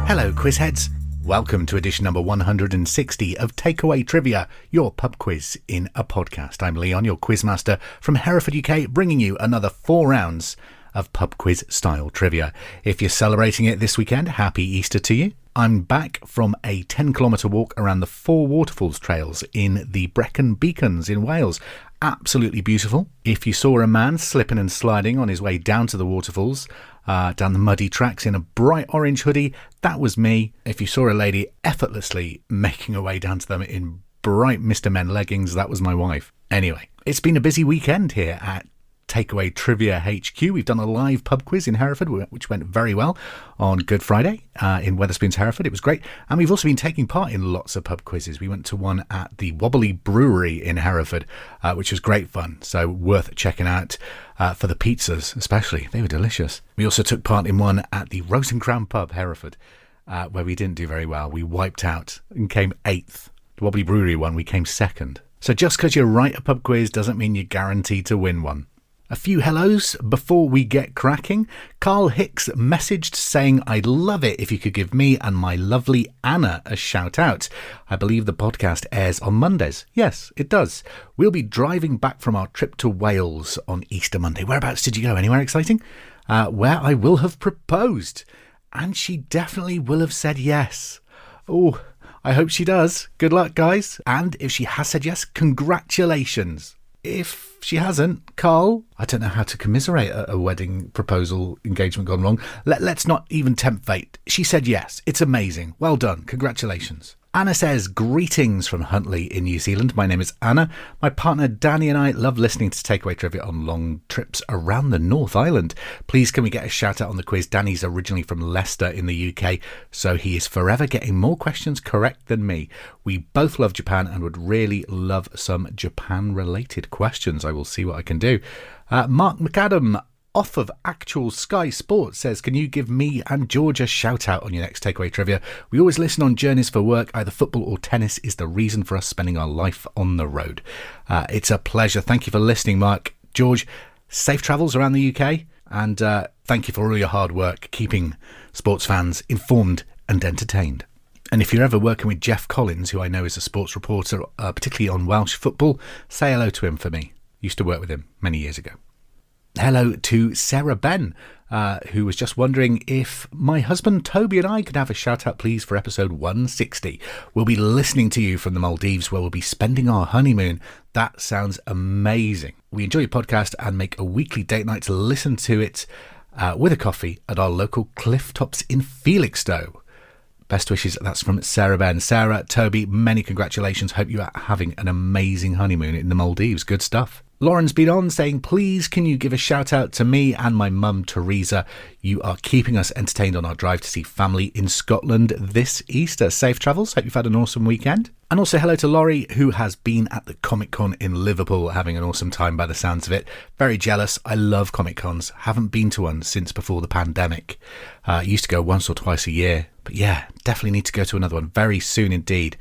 Hello, quizheads. Welcome to edition number 160 of Takeaway Trivia, your pub quiz in a podcast. I'm Leon, your quizmaster from Hereford UK, bringing you another 4 rounds of pub quiz style trivia. If you're celebrating it this weekend, happy Easter to you. I'm back from a 10-kilometre walk around the 4 waterfalls trails in the Brecon Beacons in Wales. Absolutely beautiful. If you saw a man slipping and sliding on his way down to the waterfalls, down the muddy tracks in a bright orange hoodie, that was me. If you saw a lady effortlessly making her way down to them in bright Mr. Men leggings, that was my wife. Anyway, it's been a busy weekend here at Takeaway Trivia HQ. We've done a live pub quiz in Hereford, which went very well on Good Friday in Wetherspoons, Hereford. It was great. And we've also been taking part in lots of pub quizzes. We went to one at the Wobbly Brewery in Hereford, which was great fun. So worth checking out for the pizzas, especially. They were delicious. We also took part in one at the Rose and Crown pub, Hereford, where we didn't do very well. We wiped out and came 8th. The Wobbly Brewery one, we came 2nd. So just because you write a pub quiz doesn't mean you're guaranteed to win one. A few hellos before we get cracking. Carl Hicks messaged saying, I'd love it if you could give me and my lovely Anna a shout out. I believe the podcast airs on Mondays. Yes, it does. We'll be driving back from our trip to Wales on Easter Monday. Whereabouts did you go? Anywhere exciting? Where I will have proposed. And she definitely will have said yes. Oh, I hope she does. Good luck, guys. And if she has said yes, congratulations. If she hasn't, Carl, I don't know how to commiserate a wedding proposal engagement gone wrong. Let's not even tempt fate. She said yes. It's amazing. Well done. Congratulations. Anna says, greetings from Huntly in New Zealand. My name is Anna. My partner Danny and I love listening to Takeaway Trivia on long trips around the North Island. Please can we get a shout out on the quiz? Danny's originally from Leicester in the UK, so he is forever getting more questions correct than me. We both love Japan and would really love some Japan related questions. I will see what I can do. Mark McAdam, off of Actual Sky Sports, says, can you give me and George a shout out on your next Takeaway Trivia? We always listen on journeys for work. Either football or tennis is the reason for us spending our life on the road. It's a pleasure. Thank you for listening, Mark. George, safe travels around the UK, and thank you for all your hard work keeping sports fans informed and entertained. And if you're ever working with Jeff Collins, who I know is a sports reporter, particularly on Welsh football, say hello to him for me. Used to work with him many years ago. Hello to Sarah Ben, who was just wondering if my husband Toby and I could have a shout out please for episode 160. We'll be listening to you from the Maldives where we'll be spending our honeymoon. That sounds amazing. We enjoy your podcast and make a weekly date night to listen to it with a coffee at our local cliff tops in Felixstowe. Best wishes. That's from Sarah Ben. Sarah, Toby, many congratulations. Hope you are having an amazing honeymoon in the Maldives. Good stuff. Lauren's been on saying, please can you give a shout out to me and my mum Teresa. You are keeping us entertained on our drive to see family in Scotland this Easter. Safe travels. Hope you've had an awesome weekend. And also hello to Laurie, who has been at the Comic Con in Liverpool having an awesome time by the sounds of it. Very jealous. I love Comic Cons. Haven't been to one since before the pandemic. Used to go once or twice a year. But yeah, definitely need to go to another one very soon indeed.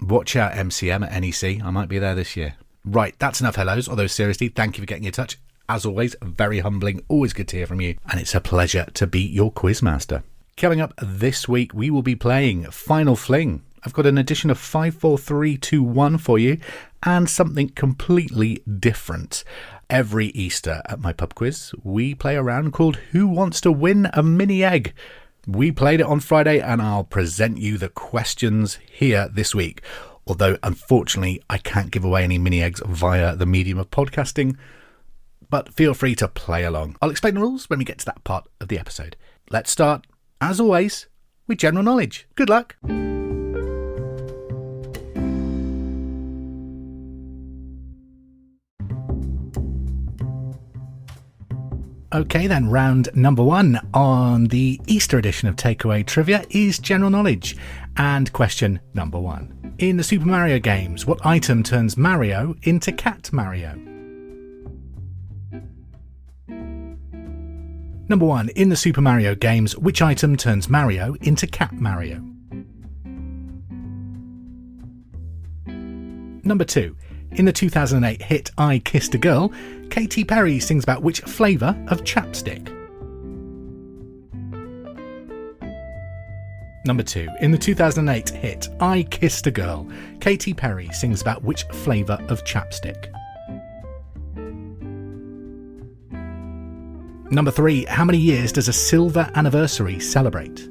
Watch out MCM at NEC. I might be there this year. Right, that's enough hellos, although seriously, thank you for getting in touch. As always, very humbling, always good to hear from you, and it's a pleasure to be your quizmaster. Coming up this week, we will be playing Final Fling. I've got an edition of 54321 for you, and something completely different. Every Easter at my pub quiz, we play a round called Who Wants to Win a Mini Egg? We played it on Friday, and I'll present you the questions here this week. Although, unfortunately, I can't give away any mini eggs via the medium of podcasting. But feel free to play along. I'll explain the rules when we get to that part of the episode. Let's start, as always, with general knowledge. Good luck. Okay then, round number 1 on the Easter edition of Takeaway Trivia is general knowledge. And question number 1. In the Super Mario games, what item turns Mario into Cat Mario? Number 1. In the Super Mario games, which item turns Mario into Cat Mario? Number 2. In the 2008 hit I Kissed a Girl, Katy Perry sings about which flavour of chapstick? Number 2. In the 2008 hit I Kissed a Girl, Katy Perry sings about which flavour of chapstick? Number 3. How many years does a silver anniversary celebrate?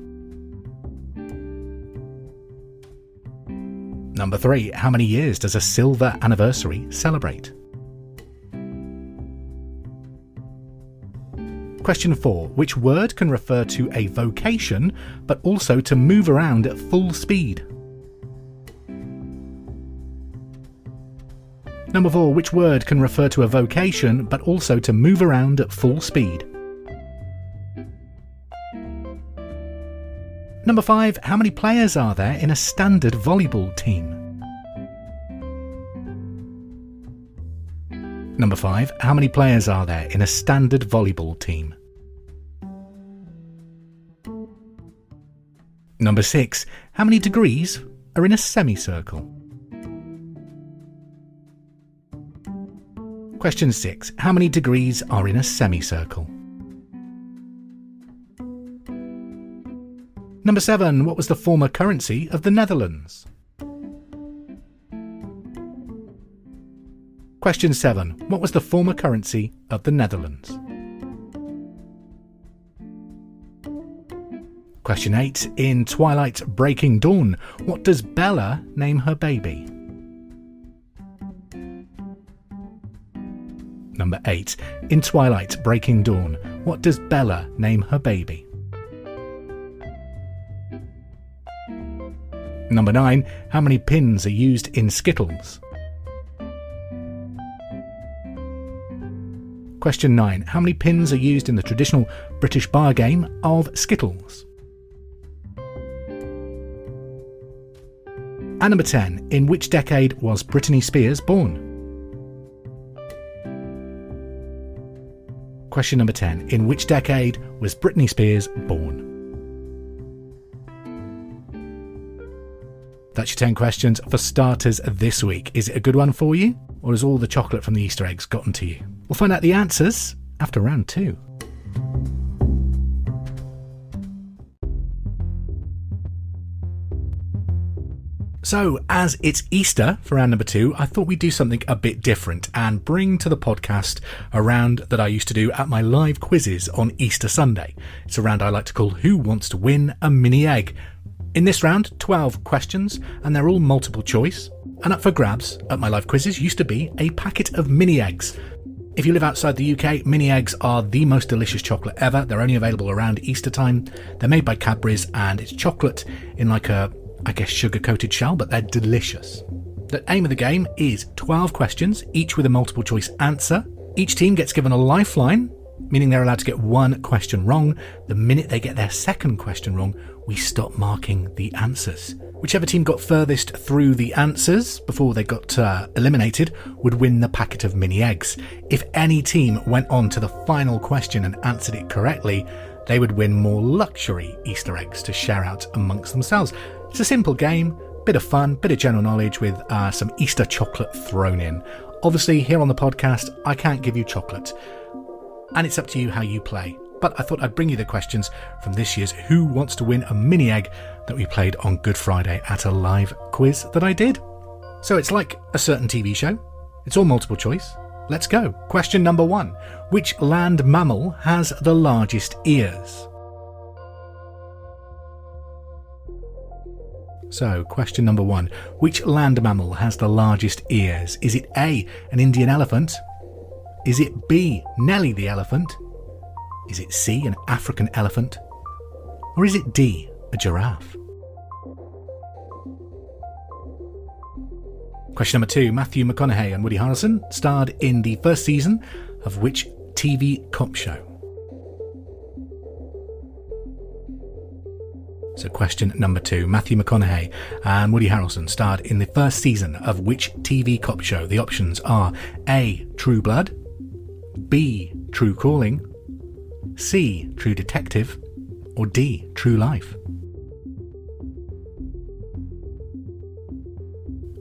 Number 3. How many years does a silver anniversary celebrate? Question 4. Which word can refer to a vocation, but also to move around at full speed? Number 4. Which word can refer to a vocation, but also to move around at full speed? Number 5. How many players are there in a standard volleyball team? Number 5. How many players are there in a standard volleyball team? Number 6. How many degrees are in a semicircle? Question 6. How many degrees are in a semicircle? Number 7. What was the former currency of the Netherlands? Question 7. What was the former currency of the Netherlands? Question 8. In Twilight Breaking Dawn, what does Bella name her baby? Number 8. In Twilight Breaking Dawn, what does Bella name her baby? Number 9. How many pins are used in Skittles? Question 9. How many pins are used in the traditional British bar game of Skittles? And number 10. In which decade was Britney Spears born? Question number 10. In which decade was Britney Spears born? That's your 10 questions for starters this week. Is it a good one for you? Or has all the chocolate from the Easter eggs gotten to you? We'll find out the answers after round 2. So, as it's Easter for round number 2, I thought we'd do something a bit different and bring to the podcast a round that I used to do at my live quizzes on Easter Sunday. It's a round I like to call Who Wants to Win a Mini Egg? In this round, 12 questions, and they're all multiple choice. And up for grabs at my live quizzes used to be a packet of mini eggs. If you live outside the UK, mini eggs are the most delicious chocolate ever. They're only available around Easter time. They're made by Cadbury's and it's chocolate in like a, sugar-coated shell, but they're delicious. The aim of the game is 12 questions, each with a multiple choice answer. Each team gets given a lifeline, meaning they're allowed to get one question wrong. The minute they get their second question wrong, we stop marking the answers. Whichever team got furthest through the answers before they got eliminated would win the packet of mini eggs. If any team went on to the final question and answered it correctly, they would win more luxury Easter eggs to share out amongst themselves. It's a simple game, bit of fun, bit of general knowledge with some Easter chocolate thrown in. Obviously, here on the podcast, I can't give you chocolate, and it's up to you how you play. But I thought I'd bring you the questions from this year's Who Wants to Win a Mini Egg that we played on Good Friday at a live quiz that I did. So it's like a certain TV show. It's all multiple choice. Let's go. Question number 1. Which land mammal has the largest ears? So, question number 1. Which land mammal has the largest ears? Is it A, an Indian elephant? Is it B, Nelly the elephant? Is it C, an African elephant? Or is it D, a giraffe? Question number 2. Matthew McConaughey and Woody Harrelson starred in the first season of which TV cop show? So question number 2. Matthew McConaughey and Woody Harrelson starred in the first season of which TV cop show? The options are A, True Blood, B, True Calling, C, True Detective, or D, True Life?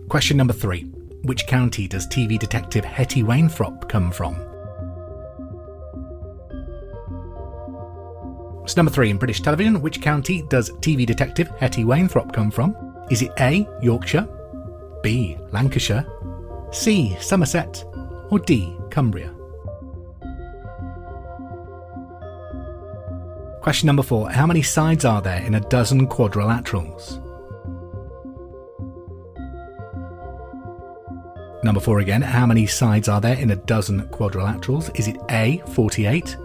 Question number 3. Which county does TV detective Hetty Wainthropp come from? So number 3, in British television, which county does TV detective Hetty Wainthropp come from? Is it A, Yorkshire, B, Lancashire, C, Somerset, or D, Cumbria? Question number 4, how many sides are there in a dozen quadrilaterals? Number 4 again, how many sides are there in a dozen quadrilaterals? Is it A, 48,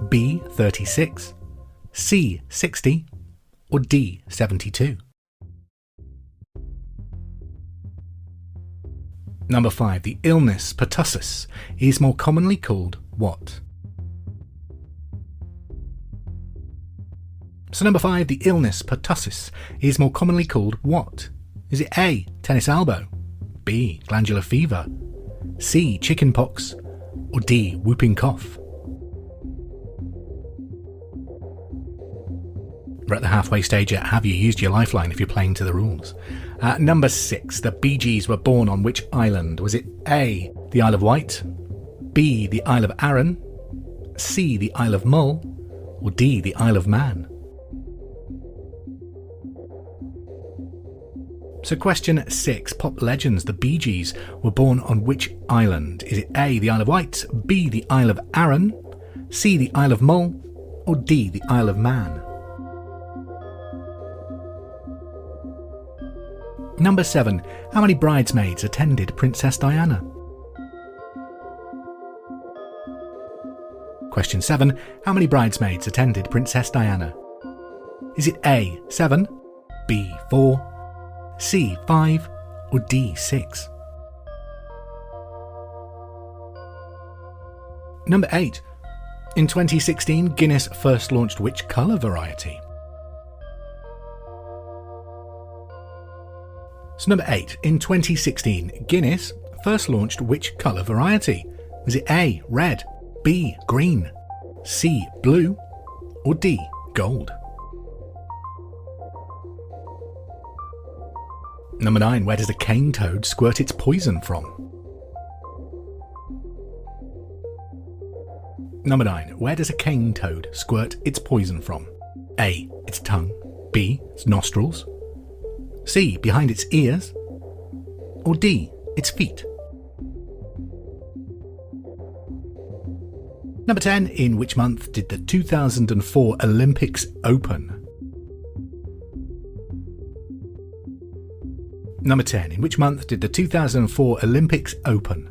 B, 36, C, 60, or D, 72? Number 5, the illness pertussis is more commonly called what? So number 5, the illness pertussis is more commonly called what? Is it A, tennis elbow, B, glandular fever, C, chickenpox, or D, whooping cough? We're at the halfway stage yet. Have you used your lifeline if you're playing to the rules? Number 6, the Bee Gees were born on which island? Was it A, the Isle of Wight, B, the Isle of Arran, C, the Isle of Mull, or D, the Isle of Man? So question 6, pop legends, the Bee Gees were born on which island? Is it A, the Isle of Wight, B, the Isle of Arran, C, the Isle of Mull, or D, the Isle of Man? Number 7, how many bridesmaids attended Princess Diana? Question 7, how many bridesmaids attended Princess Diana? Is it A, 7, B, 4, C, 5, or D, 6? Number 8. In 2016, Guinness first launched which colour variety? So number 8. In 2016, Guinness first launched which colour variety? Was it A, red, B, green, C, blue, or D, gold? Number 9. Where does a cane toad squirt its poison from? Number 9. Where does a cane toad squirt its poison from? A, its tongue, B, its nostrils, C, behind its ears, or D, its feet? Number 10. In which month did the 2004 Olympics open? Number 10. In which month did the 2004 Olympics open?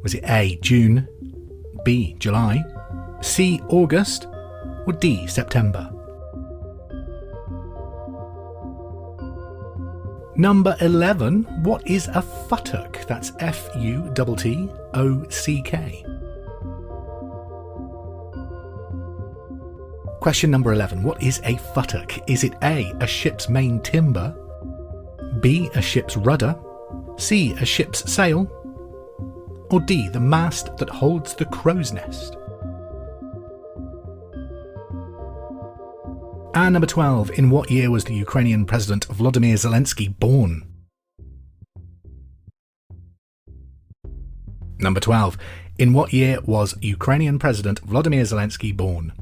Was it A, June, B, July, C, August, or D, September? Number 11. What is a futtock? That's F-U-T-T-O-C-K. Question number 11. What is a futtock? Is it A, a ship's main timber, B, a ship's rudder, C, a ship's sail, or D, the mast that holds the crow's nest? And number 12. In what year was the Ukrainian President Volodymyr Zelensky born? Number 12. In what year was Ukrainian President Volodymyr Zelensky born?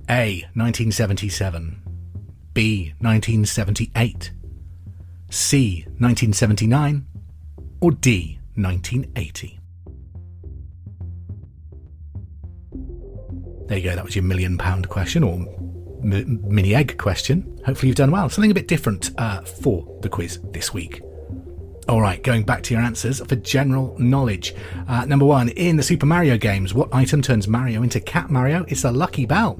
A, 1977, B, 1978, C, 1979, or D, 1980? There you go, that was your £1 million question, or mini egg question. Hopefully you've done well. Something a bit different for the quiz this week. Alright, going back to your answers for general knowledge. Number 1, in the Super Mario games, what item turns Mario into Cat Mario? It's a lucky bell.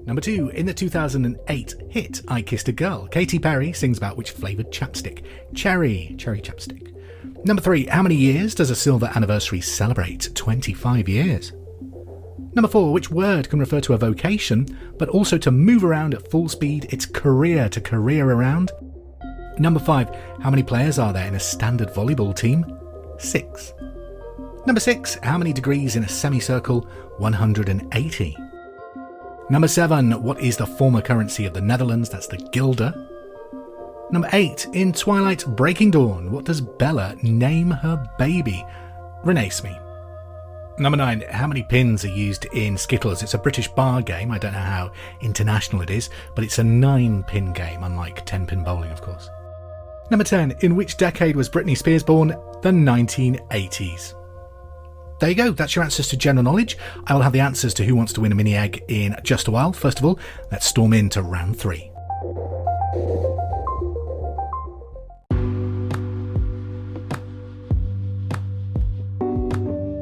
Number 2, in the 2008 hit I Kissed a Girl, Katy Perry sings about which flavoured chapstick? Cherry chapstick. Number 3, how many years does a silver anniversary celebrate? 25 years. Number 4, which word can refer to a vocation, but also to move around at full speed? It's career, to career around. Number 5, how many players are there in a standard volleyball team? 6. Number 6, how many degrees in a semicircle? 180. Number 7, what is the former currency of the Netherlands? That's the guilder. Number 8, in Twilight Breaking Dawn, what does Bella name her baby? Renee Smee. Number 9, how many pins are used in Skittles? It's a British bar game. I don't know how international it is, but it's a 9-pin game, unlike 10-pin bowling, of course. Number 10, in which decade was Britney Spears born? The 1980s. There you go, that's your answers to general knowledge. I will have the answers to Who Wants to Win a Mini Egg in just a while. First of all, let's storm into round 3.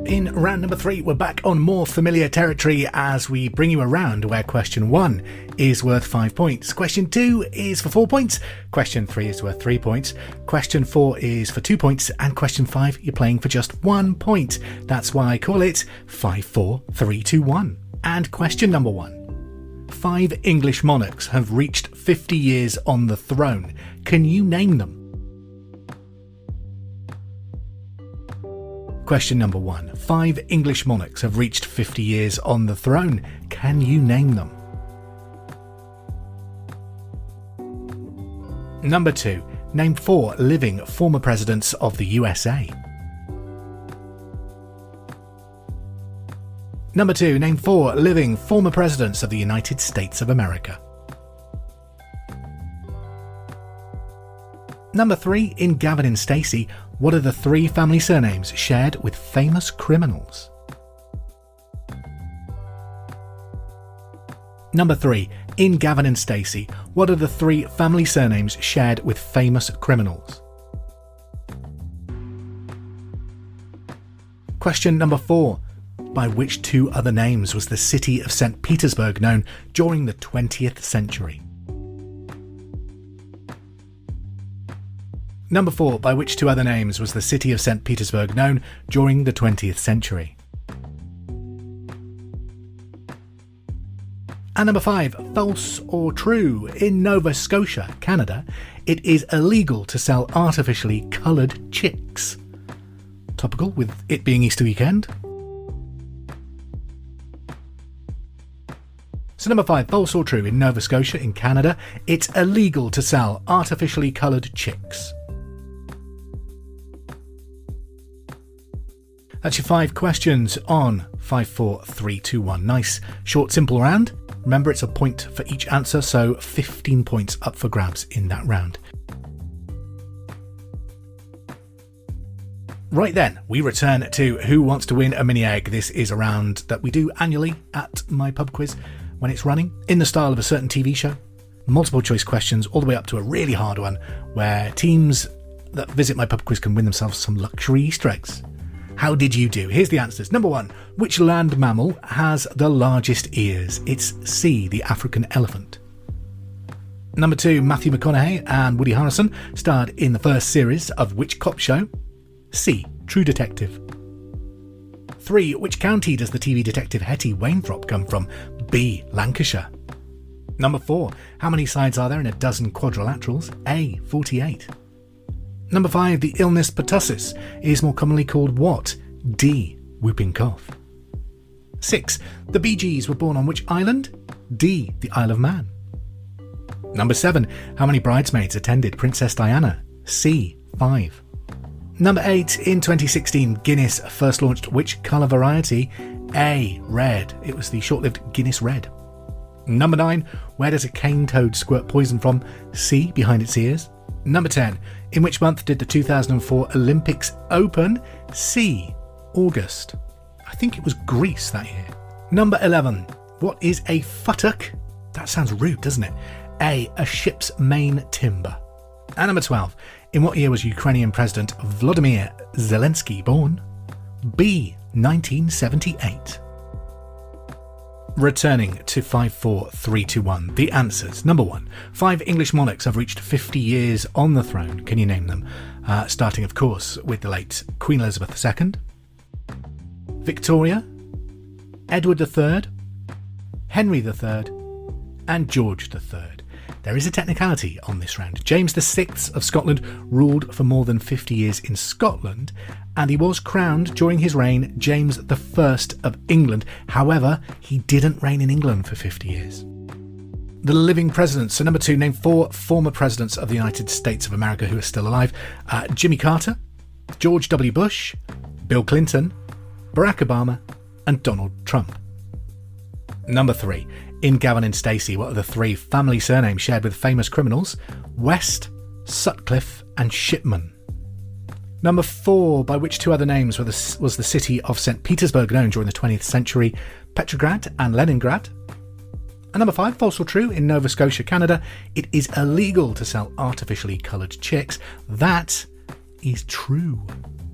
In round number 3, we're back on more familiar territory as we bring you a round where question 1 is worth 5 points, question 2 is for 4 points, question 3 is worth 3 points, question 4 is for 2 points, and question 5 you're playing for just 1 point. That's why I call it 5, 4, 3, 2, 1. And question number 1. 5 English monarchs have reached 50 years on the throne. Can you name them? Question number 1. 5 English monarchs have reached 50 years on the throne. Can you name them? Number 2. Name 4 living former presidents of the USA. Number 2. Name 4 living former presidents of the United States of America. Number 3. In Gavin and Stacey, what are the 3 family surnames shared with famous criminals? Number 3. In Gavin and Stacey, what are the 3 family surnames shared with famous criminals? Question number 4. By which 2 other names was the city of St. Petersburg known during the 20th century? Number 4. By which 2 other names was the city of St. Petersburg known during the 20th century? And number 5. False or true? In Nova Scotia, Canada, it is illegal to sell artificially coloured chicks. Topical with it being Easter weekend. So number 5. False or true? In Nova Scotia, in Canada, it's illegal to sell artificially coloured chicks. That's your 5 questions on 5, 4, 3, 2, 1. Nice, short, simple round. Remember, it's a point for each answer, so 15 points up for grabs in that round. Right then, we return to Who Wants to Win a Mini Egg. This is a round that we do annually at my pub quiz when it's running, in the style of a certain TV show. Multiple choice questions, all the way up to a really hard one, where teams that visit my pub quiz can win themselves some luxury Easter eggs. How did you do? Here's the answers. Number 1. Which land mammal has the largest ears? It's C, the African elephant. Number 2. Matthew McConaughey and Woody Harrelson starred in the first series of which cop show? C, True Detective. 3. Which county does the TV detective Hetty Wainthropp come from? B, Lancashire. Number 4. How many sides are there in a dozen quadrilaterals? A, 48. Number 5. The illness pertussis is more commonly called what? D, whooping cough. 6. The Bee Gees were born on which island? D, the Isle of Man. Number 7. How many bridesmaids attended Princess Diana? C, 5. Number 8. In 2016, Guinness first launched which colour variety? A, red. It was the short-lived Guinness Red. Number 9. Where does a cane toad squirt poison from? C, behind its ears. Number 10. In which month did the 2004 Olympics open? C, August. I think it was Greece that year. Number 11. What is a futtock? That sounds rude, doesn't it? A ship's main timber. And number 12. In what year was Ukrainian President Volodymyr Zelensky born? B, 1978. Returning to 5, 4, 3, 2, 1. The answers. Number 1. 5 English monarchs have reached 50 years on the throne. Can you name them? Starting, of course, with the late Queen Elizabeth II, Victoria, Edward III, Henry III, and George III. There is a technicality on this round. James VI of Scotland ruled for more than 50 years in Scotland, and he was crowned during his reign James I of England. However, he didn't reign in England for 50 years. The living presidents. So number 2, name 4 former presidents of the United States of America who are still alive. Jimmy Carter, George W. Bush, Bill Clinton, Barack Obama and Donald Trump. Number 3. In Gavin and Stacey, what are the 3 family surnames shared with famous criminals? West, Sutcliffe and Shipman. Number 4. By which 2 other names was the city of St. Petersburg known during the 20th century? Petrograd and Leningrad. And number 5, false or true, in Nova Scotia, Canada, it is illegal to sell artificially coloured chicks. That is true.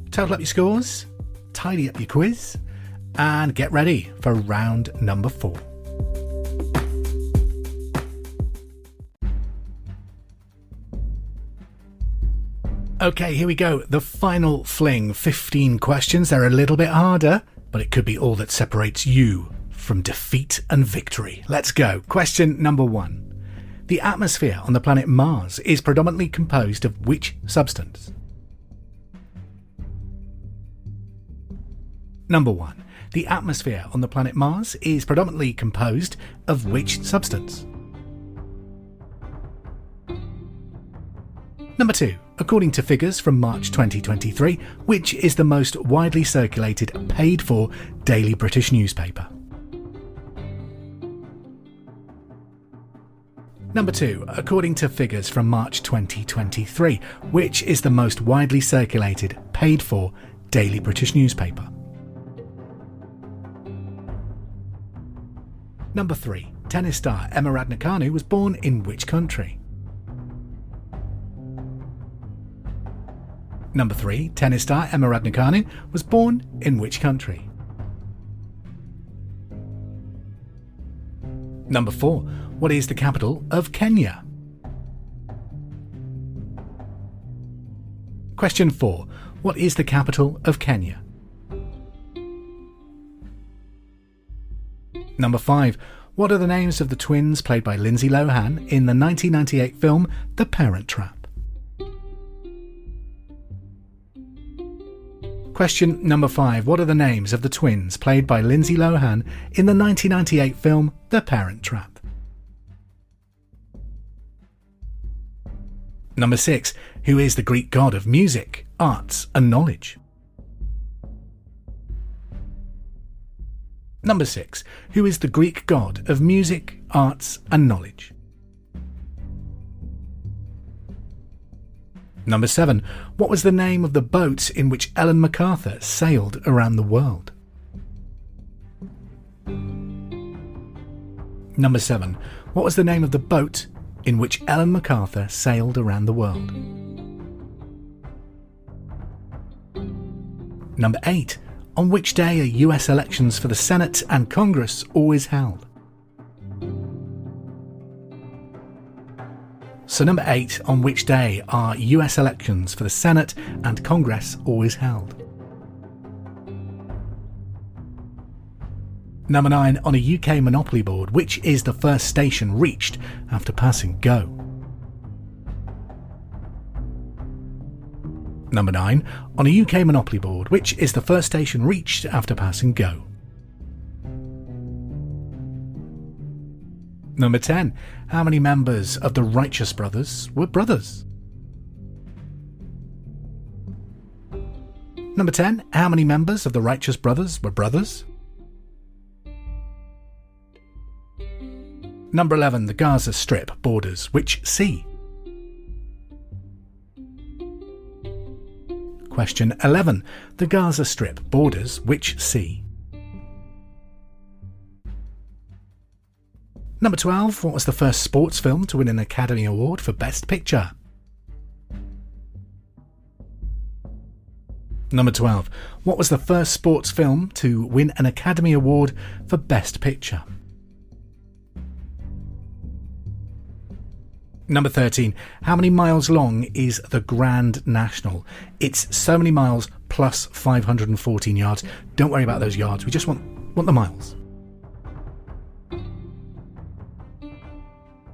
Total up your scores, tidy up your quiz, and get ready for round number 4. Okay, here we go. The final fling. 15 questions. They're a little bit harder, but it could be all that separates you from defeat and victory. Let's go. Question number 1. The atmosphere on the planet Mars is predominantly composed of which substance? Number 1. The atmosphere on the planet Mars is predominantly composed of which substance? Number 2. According to figures from March 2023, which is the most widely circulated paid-for daily British newspaper? Number 2. According to figures from March 2023, which is the most widely circulated paid-for daily British newspaper? Number 3. Tennis star Emma Raducanu was born in which country? Number 3. Tennis star Emma Raducanu was born in which country? Number 4. What is the capital of Kenya? Question 4. What is the capital of Kenya? Number 5. What are the names of the twins played by Lindsay Lohan in the 1998 film The Parent Trap? Question number 5. What are the names of the twins played by Lindsay Lohan in the 1998 film The Parent Trap? Number 6. Who is the Greek god of music, arts and knowledge? Number 6. Who is the Greek god of music, arts and knowledge? Number 7. What was the name of the boat in which Ellen MacArthur sailed around the world? Number 7. What was the name of the boat in which Ellen MacArthur sailed around the world? Number 8. On which day are US elections for the Senate and Congress always held? So number 8, on which day are US elections for the Senate and Congress always held? Number 9, on a UK Monopoly board, which is the first station reached after passing Go? Number 9, on a UK Monopoly board, which is the first station reached after passing Go? Number 10, how many members of the Righteous Brothers were brothers? Number 10, how many members of the Righteous Brothers were brothers? Number 11, the Gaza Strip borders which sea? Question 11, the Gaza Strip borders which sea? Number 12, what was the first sports film to win an Academy Award for Best Picture? Number 12, what was the first sports film to win an Academy Award for Best Picture? Number 13, how many miles long is the Grand National? It's so many miles plus 514 yards. Don't worry about those yards, we just want the miles.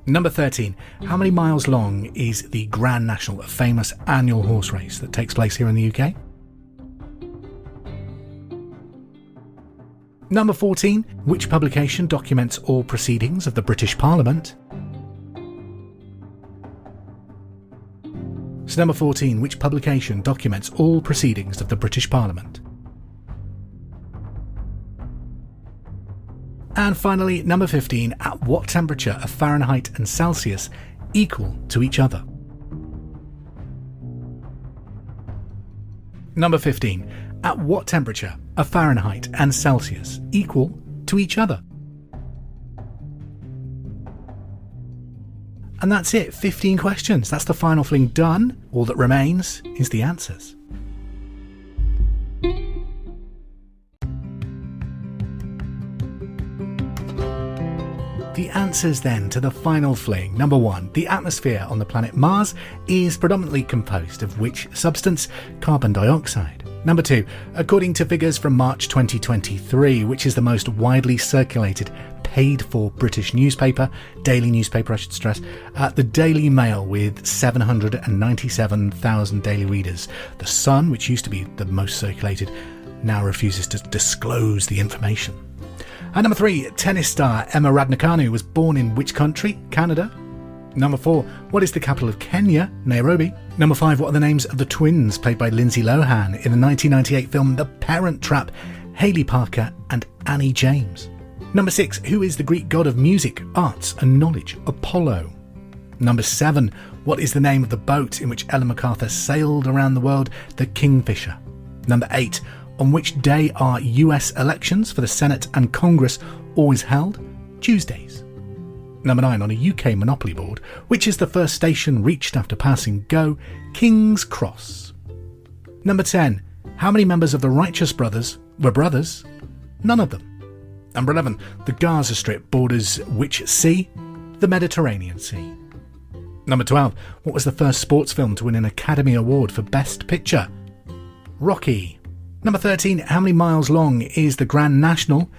Number 13, how many miles long is the Grand National, a famous annual horse race that takes place here in the UK? Number 14, which publication documents all proceedings of the British Parliament? So number 14, which publication documents all proceedings of the British Parliament? And finally, number 15, at what temperature are Fahrenheit and Celsius equal to each other? Number 15, at what temperature are Fahrenheit and Celsius equal to each other? And that's it, 15 questions. That's the final fling done. All that remains is the answers. The answers then to the final fling. Number 1, the atmosphere on the planet Mars is predominantly composed of which substance? Carbon dioxide. Number 2, according to figures from March 2023, which is the most widely circulated paid-for British newspaper, daily newspaper I should stress, the Daily Mail with 797,000 daily readers. The Sun, which used to be the most circulated, now refuses to disclose the information. And number 3, tennis star Emma Raducanu was born in which country? Canada. Number 4, what is the capital of Kenya? Nairobi. Number 5, what are the names of the twins played by Lindsay Lohan in the 1998 film The Parent Trap? Hayley Parker and Annie James. Number 6, who is the Greek god of music, arts and knowledge? Apollo. Number 7, what is the name of the boat in which Ellen MacArthur sailed around the world? The Kingfisher. Number 8, on which day are US elections for the Senate and Congress always held? Tuesdays. Number 9, on a UK Monopoly board, which is the first station reached after passing go? King's Cross. Number 10, how many members of the Righteous Brothers were brothers? None of them. Number 11, the Gaza Strip borders which sea? The Mediterranean Sea. Number 12, what was the first sports film to win an Academy Award for Best Picture? Rocky. Number 13, how many miles long is the Grand National?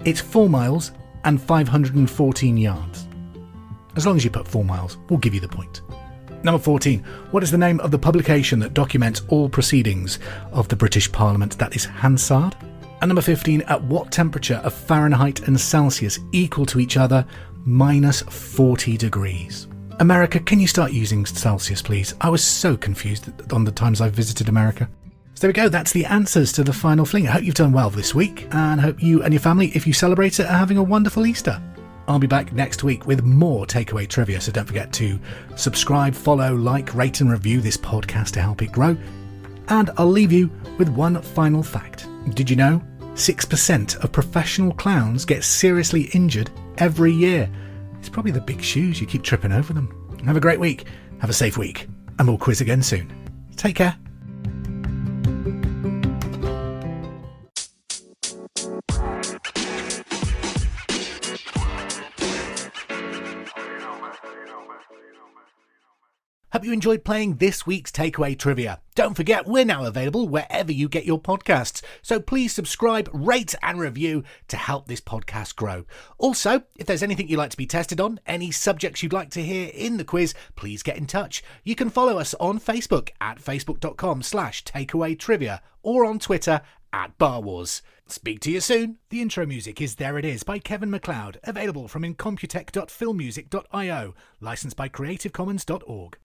It's 4 miles and 514 yards. As long as you put 4 miles, we'll give you the point. Number 14, what is the name of the publication that documents all proceedings of the British Parliament? That is Hansard. And number 15, at what temperature are Fahrenheit and Celsius equal to each other? Minus 40 degrees. America, can you start using Celsius, please? I was so confused on the times I've visited America. So there we go, that's the answers to the final fling. I hope you've done well this week, and hope you and your family, if you celebrate it, are having a wonderful Easter. I'll be back next week with more takeaway trivia, so don't forget to subscribe, follow, like, rate and review this podcast to help it grow. And I'll leave you with one final fact. Did you know 6% of professional clowns get seriously injured every year? It's probably the big shoes, you keep tripping over them. Have a great week, have a safe week, and we'll quiz again soon. Take care. Hope you enjoyed playing this week's Takeaway Trivia. Don't forget, we're now available wherever you get your podcasts. So please subscribe, rate and review to help this podcast grow. Also, if there's anything you'd like to be tested on, any subjects you'd like to hear in the quiz, please get in touch. You can follow us on Facebook at facebook.com/takeawaytrivia or on Twitter at BarWars. Speak to you soon. The intro music is There It Is by Kevin MacLeod, available from incomputech.filmmusic.io, licensed by creativecommons.org.